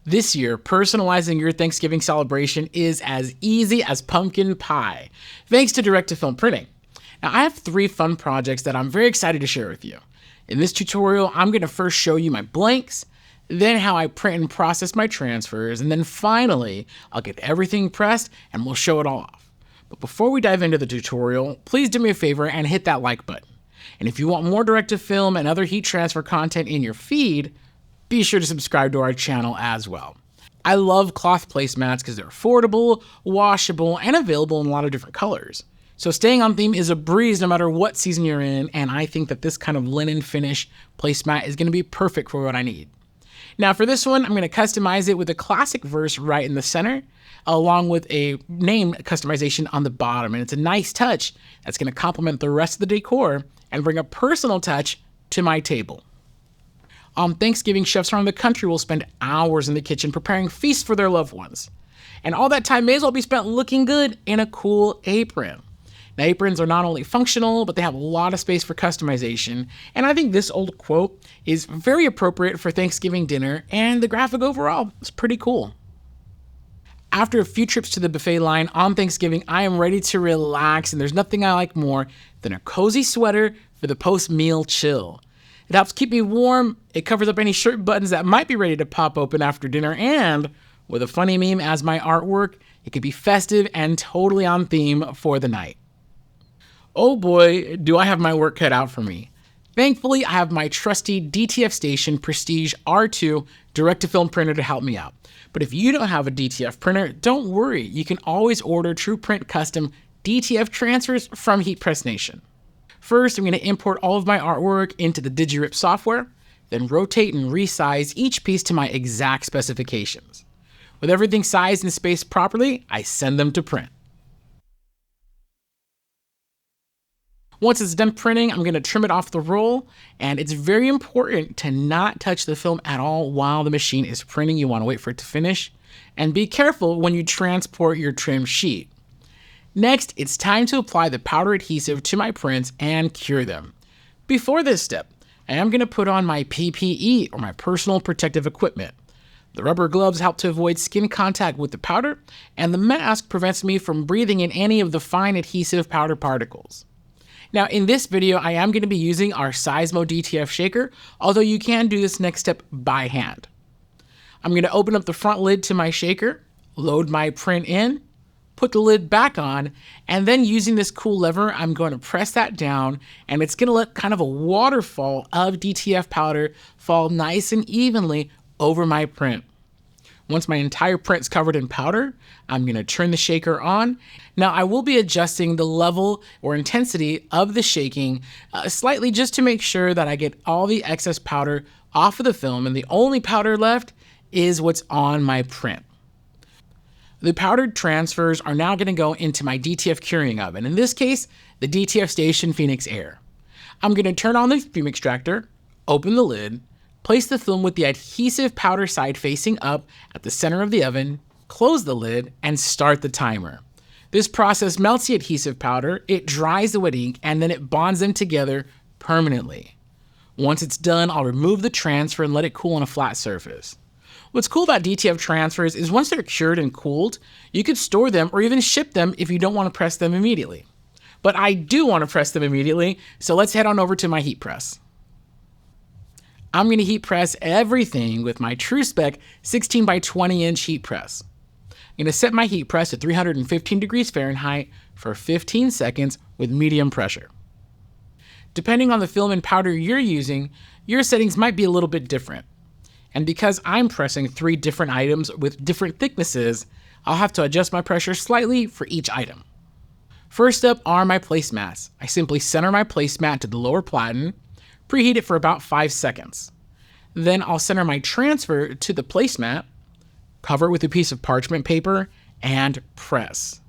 This year, personalizing your Thanksgiving celebration is as easy as pumpkin pie, thanks to direct-to-film printing. Now, I have 3 fun projects that I'm very excited to share with you. In this tutorial, I'm going to first show you my blanks, then how I print and process my transfers, and then finally, I'll get everything pressed and we'll show it all off. But before we dive into the tutorial, please do me a favor and hit that like button. And if you want more direct-to-film and other heat transfer content in your feed, be sure to subscribe to our channel as well. I love cloth placemats because they're affordable, washable, and available in a lot of different colors. So staying on theme is a breeze no matter what season you're in, and I think that this kind of linen finish placemat is going to be perfect for what I need. Now for this one, I'm going to customize it with a classic verse right in the center, along with a name customization on the bottom, and it's a nice touch that's going to complement the rest of the decor and bring a personal touch to my table. On Thanksgiving, chefs around the country will spend hours in the kitchen preparing feasts for their loved ones. And all that time may as well be spent looking good in a cool apron. Now, aprons are not only functional, but they have a lot of space for customization. And I think this old quote is very appropriate for Thanksgiving dinner, and the graphic overall is pretty cool. After a few trips to the buffet line on Thanksgiving, I am ready to relax, and there's nothing I like more than a cozy sweater for the post-meal chill. It helps keep me warm, it covers up any shirt buttons that might be ready to pop open after dinner, and with a funny meme as my artwork, it could be festive and totally on theme for the night. Oh boy, do I have my work cut out for me. Thankfully, I have my trusty DTF Station Prestige R2 direct-to-film printer to help me out. But if you don't have a DTF printer, don't worry, you can always order TruePrint custom DTF transfers from HeatPress Nation. First, I'm going to import all of my artwork into the DigiRip software, then rotate and resize each piece to my exact specifications. With everything sized and spaced properly, I send them to print. Once it's done printing, I'm going to trim it off the roll, and it's very important to not touch the film at all while the machine is printing. You want to wait for it to finish, and be careful when you transport your trim sheet. Next, it's time to apply the powder adhesive to my prints and cure them. Before this step, I am going to put on my PPE, or my personal protective equipment. The rubber gloves help to avoid skin contact with the powder, and the mask prevents me from breathing in any of the fine adhesive powder particles. Now in this video, I am going to be using our Sizmo DTF shaker, although you can do this next step by hand. I'm going to open up the front lid to my shaker, load my print in, put the lid back on, and then using this cool lever, I'm going to press that down, and it's going to let kind of a waterfall of DTF powder fall nice and evenly over my print. Once my entire print's covered in powder, I'm going to turn the shaker on. Now I will be adjusting the level or intensity of the shaking slightly just to make sure that I get all the excess powder off of the film, and the only powder left is what's on my print. The powdered transfers are now going to go into my DTF curing oven, in this case, the DTF Station Phoenix Air. I'm going to turn on the fume extractor, open the lid, place the film with the adhesive powder side facing up at the center of the oven, close the lid, and start the timer. This process melts the adhesive powder, it dries the wet ink, and then it bonds them together permanently. Once it's done, I'll remove the transfer and let it cool on a flat surface. What's cool about DTF transfers is once they're cured and cooled, you could store them or even ship them if you don't want to press them immediately. But I do want to press them immediately, so let's head on over to my heat press. I'm going to heat press everything with my TrueSpec 16 by 20 inch heat press. I'm going to set my heat press to 315 degrees Fahrenheit for 15 seconds with medium pressure. Depending on the film and powder you're using, your settings might be a little bit different. And because I'm pressing 3 different items with different thicknesses, I'll have to adjust my pressure slightly for each item. First up are my placemats. I simply center my placemat to the lower platen, preheat it for about 5 seconds. Then I'll center my transfer to the placemat, cover it with a piece of parchment paper, and press.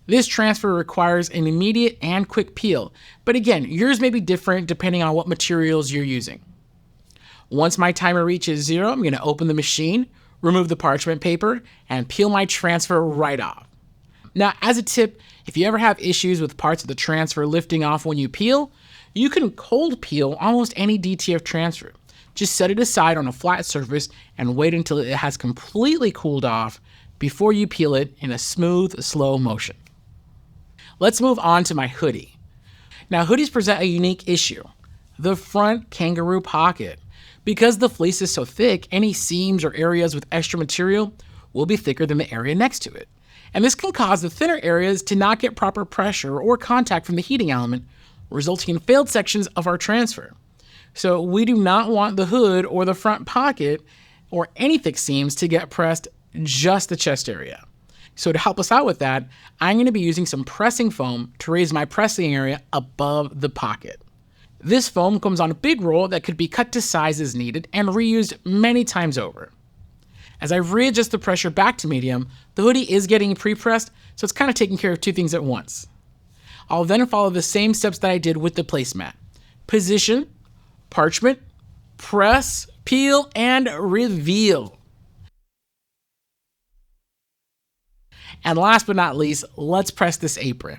This transfer requires an immediate and quick peel, but again, yours may be different depending on what materials you're using. Once my timer reaches 0, I'm going to open the machine, remove the parchment paper, and peel my transfer right off. Now, as a tip, if you ever have issues with parts of the transfer lifting off when you peel, you can cold peel almost any DTF transfer. Just set it aside on a flat surface and wait until it has completely cooled off before you peel it in a smooth, slow motion. Let's move on to my hoodie. Now, hoodies present a unique issue: the front kangaroo pocket. Because the fleece is so thick, any seams or areas with extra material will be thicker than the area next to it. And this can cause the thinner areas to not get proper pressure or contact from the heating element, resulting in failed sections of our transfer. So we do not want the hood or the front pocket or any thick seams to get pressed, just the chest area. So to help us out with that, I'm going to be using some pressing foam to raise my pressing area above the pocket. This foam comes on a big roll that could be cut to size as needed and reused many times over. As I readjust the pressure back to medium, the hoodie is getting pre-pressed, so it's kind of taking care of two things at once. I'll then follow the same steps that I did with the placemat: position, parchment, press, peel, and reveal. And last but not least, let's press this apron.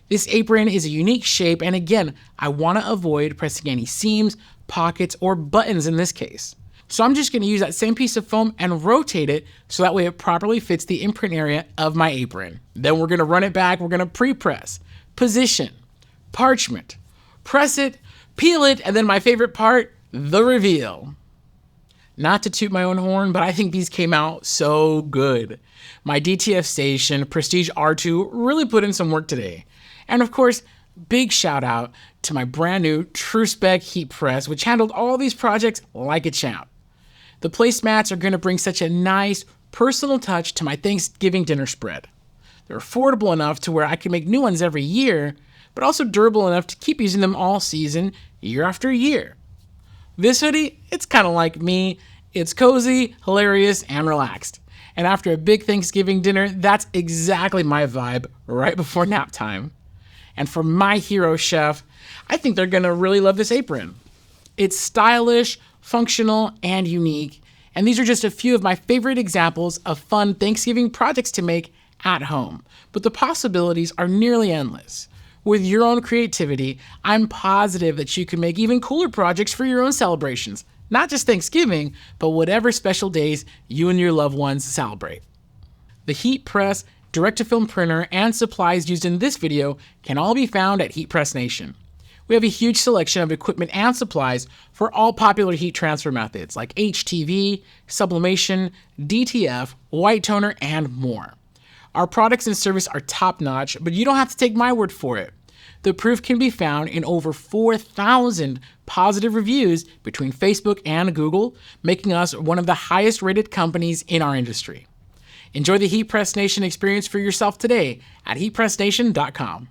This apron is a unique shape, and again, I want to avoid pressing any seams, pockets, or buttons in this case. So I'm just going to use that same piece of foam and rotate it so that way it properly fits the imprint area of my apron. Then we're going to run it back, we're going to pre-press, position, parchment, press it, peel it, and then my favorite part, the reveal. Not to toot my own horn, but I think these came out so good. My DTF Station Prestige R2 really put in some work today. And of course, big shout out to my brand new TrueSpec heat press, which handled all these projects like a champ. The placemats are going to bring such a nice personal touch to my Thanksgiving dinner spread. They're affordable enough to where I can make new ones every year, but also durable enough to keep using them all season, year after year. This hoodie, it's kind of like me. It's cozy, hilarious, and relaxed. And after a big Thanksgiving dinner, that's exactly my vibe right before nap time. And for my hero chef, I think they're gonna really love this apron. It's stylish, functional, and unique. And these are just a few of my favorite examples of fun Thanksgiving projects to make at home. But the possibilities are nearly endless. With your own creativity, I'm positive that you can make even cooler projects for your own celebrations. Not just Thanksgiving, but whatever special days you and your loved ones celebrate. The heat press, direct-to-film printer, and supplies used in this video can all be found at Heat Press Nation. We have a huge selection of equipment and supplies for all popular heat transfer methods like HTV, sublimation, DTF, white toner, and more. Our products and service are top-notch, but you don't have to take my word for it. The proof can be found in over 4,000 positive reviews between Facebook and Google, making us one of the highest-rated companies in our industry. Enjoy the Heat Press Nation experience for yourself today at heatpressnation.com.